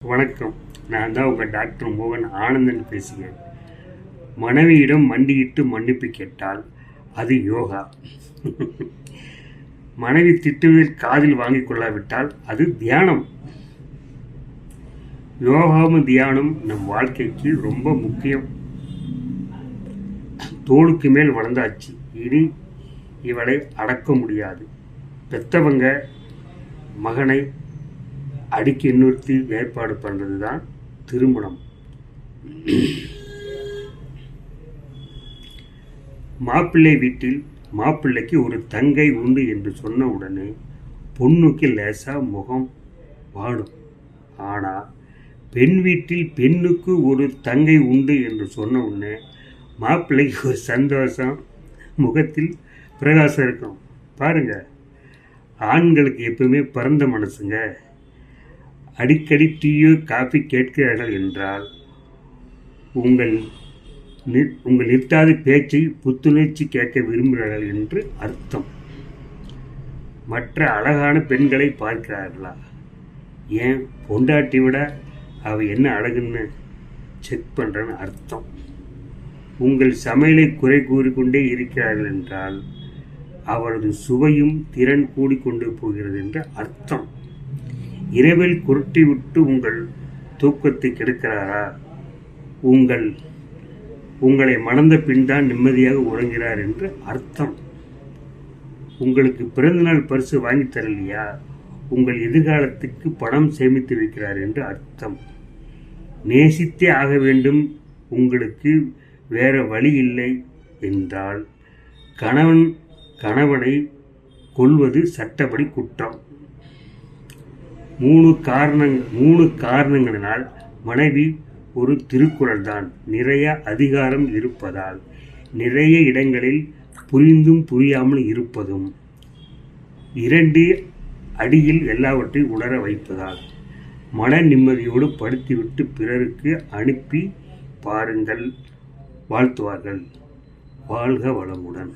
வணக்கம். நான் தான் உங்கள் டாக்டர் மோகன் ஆனந்தன் பேசுகிறேன். மனைவியிடம் மண்டியிட்டு மன்னிப்பு கேட்டால் அது யோகா. மனைவி திட்டுவதில் காதில் வாங்கிக் கொள்ளாவிட்டால் அது தியானம். யோகாவும் தியானம் நம் வாழ்க்கைக்கு ரொம்ப முக்கியம். தோளுக்கு மேல் வளர்ந்தாச்சு, இனி இவளை அடக்க முடியாது. பெத்தவங்க மகனை அடிக்க இன்னொருத்தி ஏற்பாடு பண்ணுறது தான் திருமணம். மாப்பிள்ளை வீட்டில் மாப்பிள்ளைக்கு ஒரு தங்கை உண்டு என்று சொன்ன உடனே பொண்ணுக்கு லேசா முகம் வாடும். ஆனால் பெண் வீட்டில் பெண்ணுக்கு ஒரு தங்கை உண்டு என்று சொன்ன உடனே மாப்பிள்ளைக்கு ஒரு சந்தோஷம், முகத்தில் பிரகாசம் இருக்கும். பாருங்க, ஆண்களுக்கு எப்பவுமே பிறந்த மனசுங்க. அடிக்கடி டீயோ காஃபி கேட்கிறார்கள் என்றால் உங்கள் நிறுத்தாத பேச்சை புத்துணர்ச்சி கேட்க விரும்புகிறார்கள் என்று அர்த்தம். மற்ற அழகான பெண்களை பார்க்கிறார்களா? ஏன் பொண்டாட்டி விட அவ என்ன அழகுன்னு செக் பண்ணுறன்னு அர்த்தம். உங்கள் சமையலை குறை கூறிக்கொண்டே இருக்கிறார்கள் என்றால் அவரது சுவையும் திறன் கூடிக்கொண்டு போகிறது என்று அர்த்தம். இரவில் குருட்டி விட்டு உங்கள் தூக்கத்தை கெடுக்கிறாரா? உங்களை மணந்த பின் தான் நிம்மதியாக உறங்கிறார் என்று அர்த்தம். உங்களுக்கு பிறந்தநாள் பரிசு வாங்கி தரலையா? உங்கள் எதிர்காலத்துக்கு பணம் சேமித்து வைக்கிறார் என்று அர்த்தம். நேசித்தே ஆக வேண்டும், உங்களுக்கு வேற வழி இல்லை என்றால் கணவனை கொல்வது சட்டப்படி குற்றம். மூணு காரணங்களினால் மனைவி ஒரு திருக்குறள் தான். நிறைய அதிகாரம் இருப்பதால், நிறைய இடங்களில் புரிந்தும் புரியாமல் இருப்பதும், 2 அடியில் எல்லாவற்றையும் உணர வைப்பதால், மன நிம்மதியோடு படுத்திவிட்டு பிறருக்கு அனுப்பி பாருங்கள், வாழ்த்துவார்கள். வாழ்க வளமுடன்.